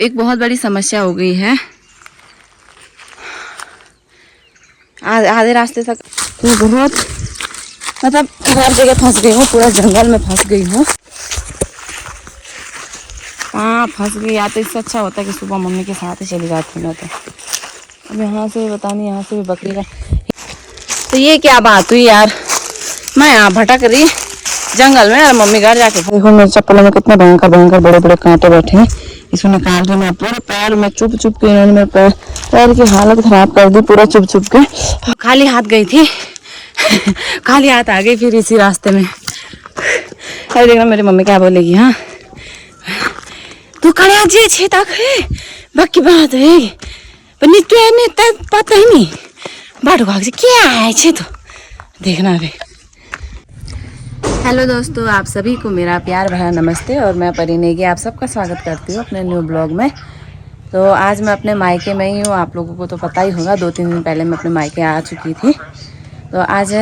एक बहुत बड़ी समस्या हो गई है। आधे रास्ते तक तो बहुत मतलब खराब जगह फंस गई हूँ, पूरा जंगल में फंस गई हूँ। हाँ फंस गई। या तो इससे अच्छा होता है कि सुबह मम्मी के साथ ही चली जाती ना। तो अब यहाँ से पता नहीं, यहाँ से भी बकरी का। तो ये क्या बात हुई यार, मैं यहाँ भटक रही जंगल में और मम्मी घर जाके देखो मेरे चप्पलों में कितने भयंकर भयंकर बड़े बड़े कांटे बैठे हैं। इसको निकाल रही मैं पूरे पैर में चुप चुप के। इन्होंने मेरे पैर की हालत खराब कर दी पूरा चुप चुप के। खाली हाथ गई थी खाली हाथ आ गई फिर इसी रास्ते में। अरे देखना मेरी मम्मी क्या बोलेगी। हाँ तू खड़े आज छे तक है बाकी बात है पर नहीं पता ही नहीं बाटो भाग से क्या है छे तो देखना अभी। हेलो दोस्तों, आप सभी को मेरा प्यार भरा नमस्ते और मैं परिनेगी आप सबका स्वागत करती हूँ अपने न्यू ब्लॉग में। तो आज मैं अपने मायके में ही हूँ। आप लोगों को तो पता ही होगा 2-3 दिन पहले मैं अपने मायके आ चुकी थी। तो आज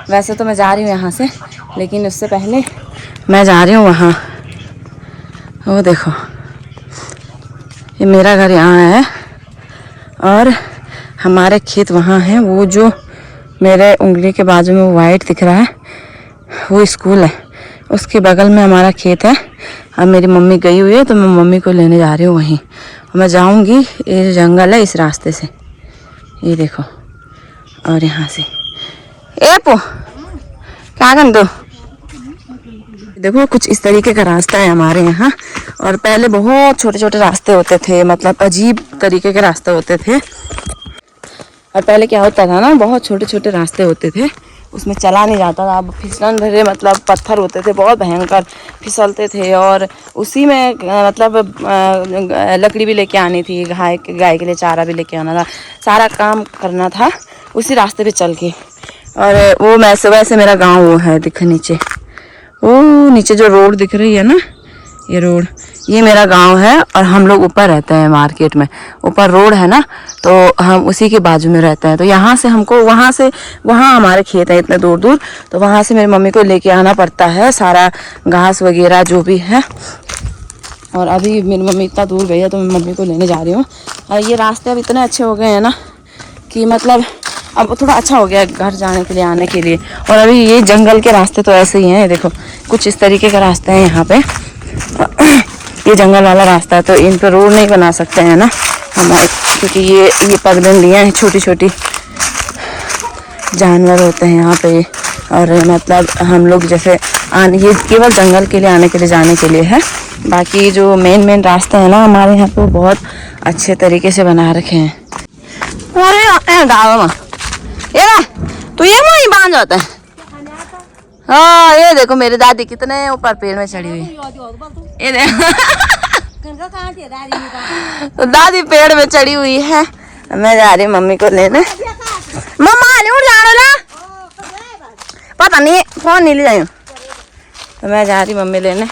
वैसे तो मैं जा रही हूँ यहाँ से, लेकिन उससे पहले मैं जा रही हूँ वहाँ। वो देखो ये मेरा घर यहाँ है और हमारे खेत वहाँ हैं। वो जो मेरे उंगली के बाजू में वो वाइट दिख रहा है वो स्कूल है, उसके बगल में हमारा खेत है। अब मेरी मम्मी गई हुई है तो मैं मम्मी को लेने जा रही हूँ वहीं। मैं जाऊँगी, ये जंगल है इस रास्ते से, ये देखो। और यहाँ से ए पो क्या कर दो, देखो कुछ इस तरीके का रास्ता है हमारे यहाँ। और पहले बहुत छोटे छोटे रास्ते होते थे, मतलब अजीब तरीके के रास्ते होते थे। और पहले क्या होता था ना, बहुत छोटे छोटे रास्ते होते थे, उसमें चला नहीं जाता था। अब फिसलन भरे मतलब पत्थर होते थे, बहुत भयंकर फिसलते थे। और उसी में मतलब लकड़ी भी लेके आनी थी, गाय के लिए चारा भी लेके आना था, सारा काम करना था उसी रास्ते पे चल के। और वो वैसे मेरा गांव वो है दिख नीचे, वो नीचे जो रोड दिख रही है ना, ये रोड, ये मेरा गांव है। और हम लोग ऊपर रहते हैं मार्केट में, ऊपर रोड है ना, तो हम उसी के बाजू में रहते हैं। तो यहाँ से हमको वहाँ हमारे खेत है इतने दूर दूर, तो वहाँ से मेरी मम्मी को लेके आना पड़ता है सारा घास वगैरह जो भी है। और अभी मेरी मम्मी इतना दूर गई है तो मैं मम्मी को लेने जा रही हूँ। और ये रास्ते अब इतने अच्छे हो गए हैं ना कि मतलब अब थोड़ा अच्छा हो गया घर जाने के लिए, आने के लिए। और अभी ये जंगल के रास्ते तो ऐसे ही हैं, देखो कुछ इस तरीके का रास्ता है यहाँ पे। ये जंगल वाला रास्ता है तो इन पर रोड नहीं बना सकते हैं ना हमारे, क्योंकि ये पगडंडियाँ हैं, छोटी छोटी जानवर होते हैं यहाँ पे। और मतलब हम लोग जैसे ये केवल जंगल के लिए आने के लिए जाने के लिए है। बाकी जो मेन रास्ते हैं ना हमारे यहाँ पे बहुत अच्छे तरीके से बना रखे हैं। तो ये वही बांध जाता है। हाँ ये देखो मेरी दादी कितने ऊपर पेड़ में चढ़ी हुई, ये देखो तो दादी पेड़ में चढ़ी हुई है। मैं जा रही मम्मी को लेने। मम्मा उड़ जाने ला, पता नहीं फोन नहीं ले जाऊँ। तो मैं जा रही मम्मी लेने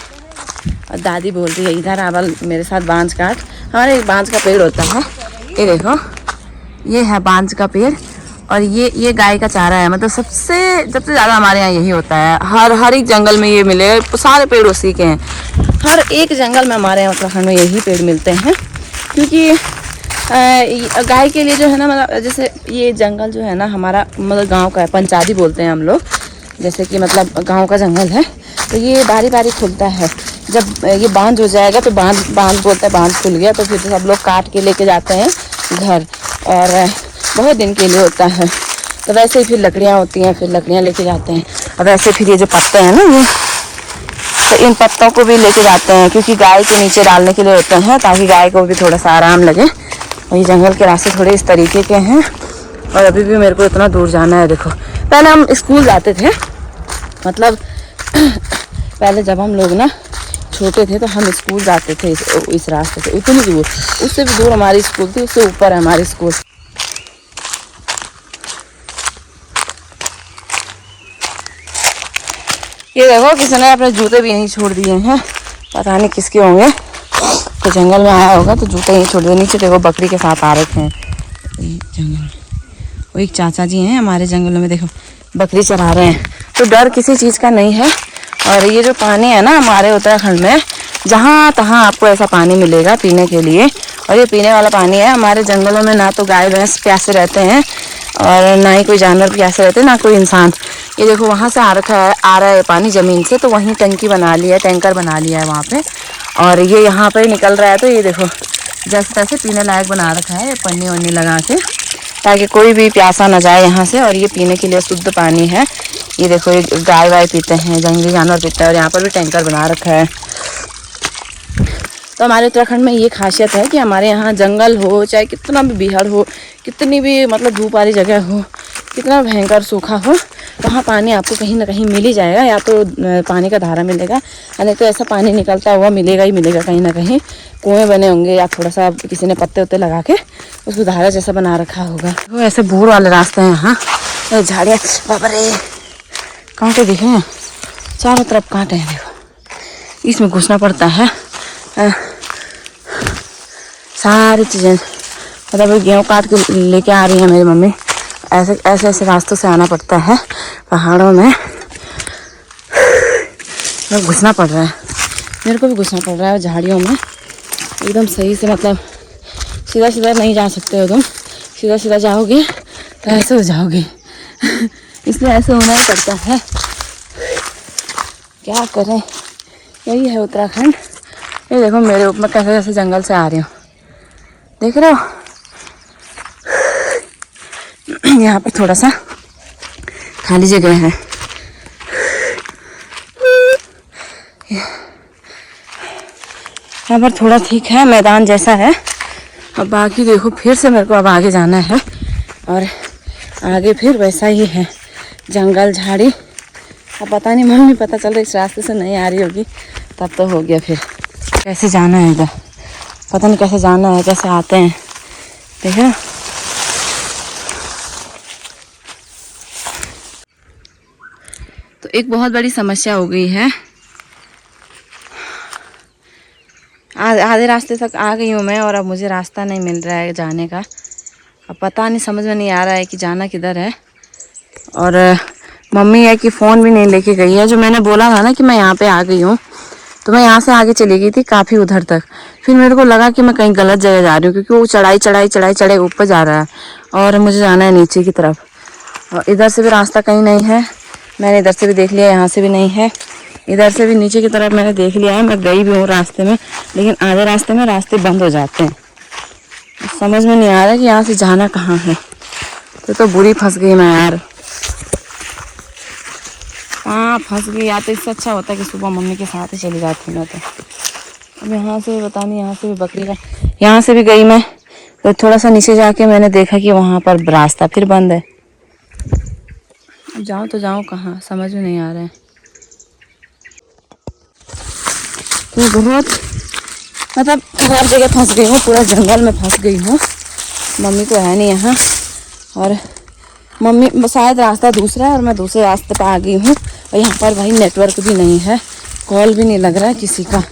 और दादी बोल रही है इधर आवल मेरे साथ बांझ काट। हमारे एक बांझ का पेड़ होता है, ये देखो ये है बांझ का पेड़। और ये गाय का चारा है, मतलब सबसे ज़्यादा हमारे यहाँ यही होता है। हर एक जंगल में ये मिले, सारे पेड़ उसी के हैं। हर एक जंगल में हमारे यहाँ उत्तराखंड में यही पेड़ मिलते हैं, क्योंकि गाय के लिए जो है ना, मतलब जैसे ये जंगल जो है ना हमारा मतलब गांव का है, पंचायती बोलते हैं हम लोग। जैसे कि मतलब गांव का जंगल है तो ये बारी बारी खुलता है। जब ये बांध हो जाएगा तो बांध बोलते हैं, बांध खुल गया तो फिर सब लोग काट के लेके जाते हैं घर, और बहुत दिन के लिए होता है। तो वैसे ही फिर लकड़ियाँ होती हैं, फिर लकड़ियाँ लेके जाते हैं। और वैसे फिर ये जो पत्ते हैं ना, ये तो इन पत्तों को भी लेके जाते हैं, क्योंकि गाय के नीचे डालने के लिए होते हैं, ताकि गाय को भी थोड़ा सा आराम लगे। और ये जंगल के रास्ते थोड़े इस तरीके के हैं। और अभी भी मेरे को इतना दूर जाना है। देखो पहले हम स्कूल जाते थे, मतलब पहले जब हम लोग ना छोटे थे तो हम स्कूल जाते थे इस रास्ते से, इतनी दूर। उससे भी दूर हमारी स्कूल थी, उससे ऊपर है हमारी स्कूल। ये देखो किसी ने अपने जूते भी यहीं छोड़ दिए हैं, पता नहीं किसके होंगे। तो जंगल में आया होगा तो जूते यहीं छोड़ दिए। नीचे देखो बकरी के साथ आ रखे हैं जंगल। वो एक चाचा जी हैं हमारे जंगलों में, देखो बकरी चरा रहे हैं। तो डर किसी चीज़ का नहीं है। और ये जो पानी है ना हमारे उत्तराखंड में, जहाँ तहाँ आपको ऐसा पानी मिलेगा पीने के लिए। और ये पीने वाला पानी है। हमारे जंगलों में ना तो गाय भैंस प्यासे रहते हैं और ना ही कोई जानवर प्यासे रहते हैं, ना कोई इंसान। ये देखो वहाँ से आ रहा है पानी ज़मीन से, तो वहीं टंकी बना लिया है, टैंकर बना लिया है वहाँ पे, और ये यहाँ पर निकल रहा है। तो ये देखो जैसे तैसे पीने लायक बना रखा है पन्नी वन्नी लगा के, ताकि कोई भी प्यासा ना जाए यहाँ से। और ये पीने के लिए शुद्ध पानी है। ये देखो ये गाय वाय पीते हैं, जंगली जानवर पीते हैं, और यहाँ पर भी टैंकर बना रखा है। तो हमारे उत्तराखंड में ये खासियत है कि हमारे यहाँ जंगल हो, चाहे कितना भी बिहार हो, कितनी भी मतलब धूप वाली जगह हो, कितना भयंकर सूखा हो, वहाँ पानी आपको कहीं ना कहीं मिल ही जाएगा। या तो पानी का धारा मिलेगा, नहीं तो ऐसा पानी निकलता हुआ मिलेगा ही मिलेगा। कहीं ना कहीं कुएँ बने होंगे या थोड़ा सा किसी ने पत्ते उत्ते लगा के उसको धारा जैसा बना रखा होगा। वो ऐसे भूर वाले रास्ते हैं यहाँ, झाड़ियाँ, बाबा रे कांटे दिखे हैं चारों तरफ, कांटे हैं देखो। इसमें घुसना पड़ता है सारी चीज़ें। मतलब गेहूँ काट के लेके आ रही है मेरी मम्मी, ऐसे ऐसे ऐसे रास्तों से आना पड़ता है पहाड़ों में। तो घुसना पड़ रहा है, मेरे को भी घुसना पड़ रहा है झाड़ियों में एकदम सही से। मतलब सीधा सीधा नहीं जा सकते हो तुम, सीधा सीधा जाओगे तो ऐसे हो जाओगे इसलिए ऐसे होना ही पड़ता है, क्या करें। यही है उत्तराखंड। ये देखो मेरे ऊपर कैसे कैसे जंगल से आ रही हूँ, देख रहे हो। यहाँ पर थोड़ा सा खाली जगह है, यहाँ पर थोड़ा ठीक है, मैदान जैसा है। अब बाकी देखो फिर से मेरे को अब आगे जाना है, और आगे फिर वैसा ही है, जंगल झाड़ी। अब पता नहीं, मम्मी पता चल रहा इस रास्ते से नहीं आ रही होगी, तब तो हो गया। फिर कैसे जाना है इधर, पता नहीं कैसे जाना है, कैसे आते हैं, देखो। तो एक बहुत बड़ी समस्या हो गई है, आधे रास्ते तक आ गई हूँ मैं, और अब मुझे रास्ता नहीं मिल रहा है जाने का। अब पता नहीं, समझ में नहीं आ रहा है कि जाना किधर है। और मम्मी है कि फ़ोन भी नहीं लेके गई है। जो मैंने बोला था ना कि मैं यहाँ पे आ गई हूँ, तो मैं यहाँ से आगे चली गई थी काफ़ी उधर तक। फिर मेरे को लगा कि मैं कहीं गलत जगह जा रही हूँ, क्योंकि वो चढ़ाई चढ़ाई चढ़ाई चढ़ाई ऊपर जा रहा है और मुझे जाना है नीचे की तरफ। और इधर से भी रास्ता कहीं नहीं है, मैंने इधर से भी देख लिया, यहाँ से भी नहीं है, इधर से भी नीचे की तरफ मैंने देख लिया है। मैं गई भी हूँ रास्ते में, लेकिन आधे रास्ते में रास्ते बंद हो जाते हैं। समझ में नहीं आ रहा कि यहाँ से जाना कहाँ है। तो बुरी फंस गई मैं यार, कहाँ फंस गई। या तो इससे अच्छा होता है कि सुबह मम्मी के साथ ही चली जाती मैं। तो अब यहाँ से पता नहीं, यहाँ से भी बकरी का, यहाँ से भी गई मैं, तो थोड़ा सा नीचे जाके मैंने देखा कि वहाँ पर रास्ता फिर बंद है। अब जाऊँ तो जाऊँ कहाँ, समझ में नहीं आ रहा है। तो बहुत मतलब खराब जगह फंस गई हूँ, पूरा जंगल में फंस गई हूँ। मम्मी तो है नहीं यहाँ, और मम्मी शायद रास्ता दूसरा है और मैं दूसरे रास्ते पर आ गई हूँ। और यहाँ पर भाई नेटवर्क भी नहीं है, कॉल भी नहीं लग रहा है किसी का,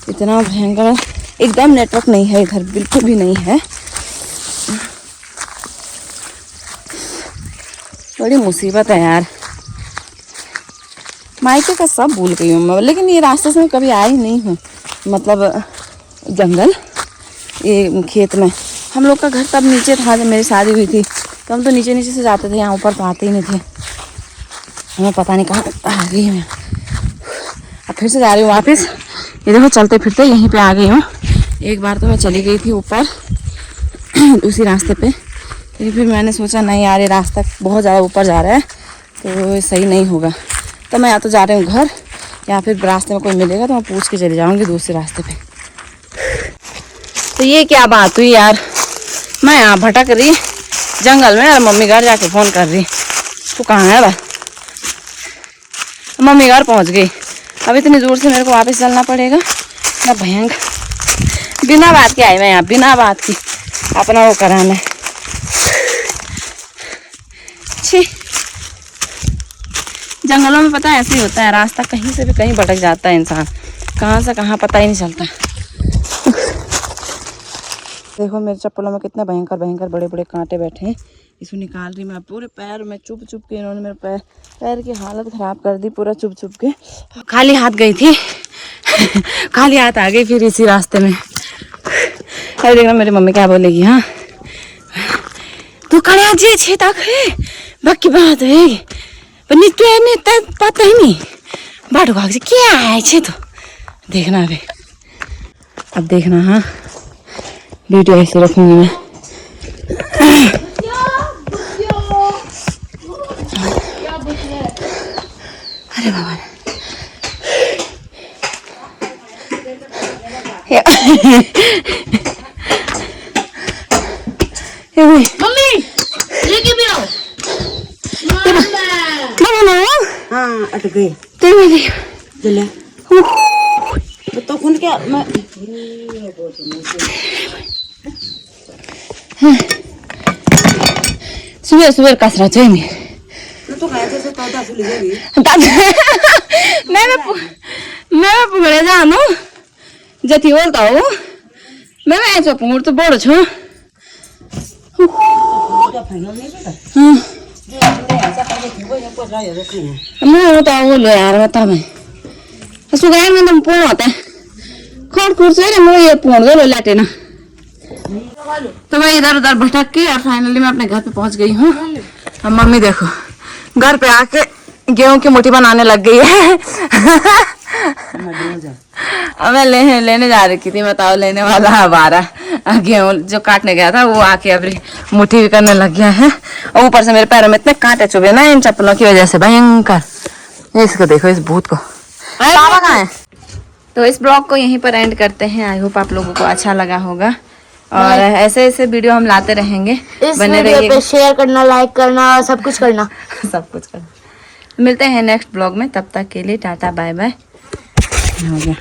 इतना भयंकर एकदम नेटवर्क नहीं है इधर, बिल्कुल भी नहीं है। बड़ी मुसीबत है यार, मायके का सब भूल गई हूँ मैं। लेकिन ये रास्ते से मैं कभी आई नहीं हूँ, मतलब जंगल, ये खेत में। हम लोग का घर तब नीचे था जब मेरी शादी हुई थी, तो हम तो नीचे नीचे से जाते थे, यहाँ ऊपर तो आते ही नहीं थे। हमें पता नहीं कहाँ आ गई मैं, अब फिर से जा रही हूँ वापस। ये देखो चलते फिरते यहीं पे आ गई हूँ। एक बार तो मैं चली गई थी ऊपर उसी रास्ते पे, तो फिर मैंने सोचा नहीं यार ये रास्ता बहुत ज़्यादा ऊपर जा रहा है, तो सही नहीं होगा। तो मैं या तो जा रही हूँ घर, या फिर रास्ते में कोई मिलेगा तो मैं पूछ के चली जाऊँगी दूसरे रास्ते पे। तो ये क्या बात हुई यार, मैं यहाँ भटक रही जंगल में और मम्मी घर जाके फ़ोन कर रही, तू कहाँ है भाई। मम्मी घर पहुँच गई, अब इतनी दूर से मेरे को वापस चलना पड़ेगा। क्या भयंकर, बिना बात के आई मैं यहाँ, बिना बात की अपना वो कराना है। छी, जंगलों में पता है ऐसे ही होता है, रास्ता कहीं से भी कहीं भटक जाता है इंसान, कहाँ से कहाँ पता ही नहीं चलता। देखो मेरे चप्पलों में कितने भयंकर भयंकर बड़े बड़े कांटे बैठे हैं। इसको निकाल रही मैं पूरे पैर में चुभ चुभ के। इन्होंने मेरे पैर की हालत ख़राब कर दी पूरा चुभ चुभ के। खाली हाथ गई थी खाली हाथ आ गई फिर इसी रास्ते में। अरे देखना मेरी मम्मी क्या बोलेगी। हाँ तू खड़े आज छे तक है बाकी बात है पर नहीं पता ही नहीं बाटो भाग से क्या है छे तो देखना अभी। अब देखना। हाँ वीडियो ऐसे रखूंगी मैं। अरे बाबा मम्मी लेके भी आओ। हाँ अट गए चले तो कौन क्या मैं सुबह सुबह कसरा चाहिए तो खाया तो दादा भूल गई मैं पुगड़े जानु जति बोलता हो मैं ऐसा पुगड़ तो बड़ो छु। मैं तो बोलो यार बता मैं सुगार में तुम पूर्ण होता है खोट खोट से मैं ये पूर्ण दो लाटे ना। तो मैं इधर उधर भटक के और फाइनली मैं अपने घर पे पहुंच गई हूँ। अब मम्मी देखो घर पे आके गेहूं की मुट्ठी बनाने लग गई है। अब मैं लेने जा रही थी बताओ लेने वाला हमारा गेहूं जो काटने गया था वो आके अभी मुट्ठी भी करने लग गया है। और ऊपर से मेरे पैरों में इतने कांटे चुभे ना इन चप्पलों की वजह से भयंकर। इसको देखो इस भूत को पापा कहाँ है। तो इस ब्लॉग को यहीं पर एंड करते हैं। आई होप आप लोगों को अच्छा लगा होगा और ऐसे ऐसे वीडियो हम लाते रहेंगे। इस वीडियो पे शेयर करना लाइक करना सब कुछ करना सब कुछ करना। मिलते हैं नेक्स्ट ब्लॉग में तब तक के लिए टाटा बाय बाय। हो गया।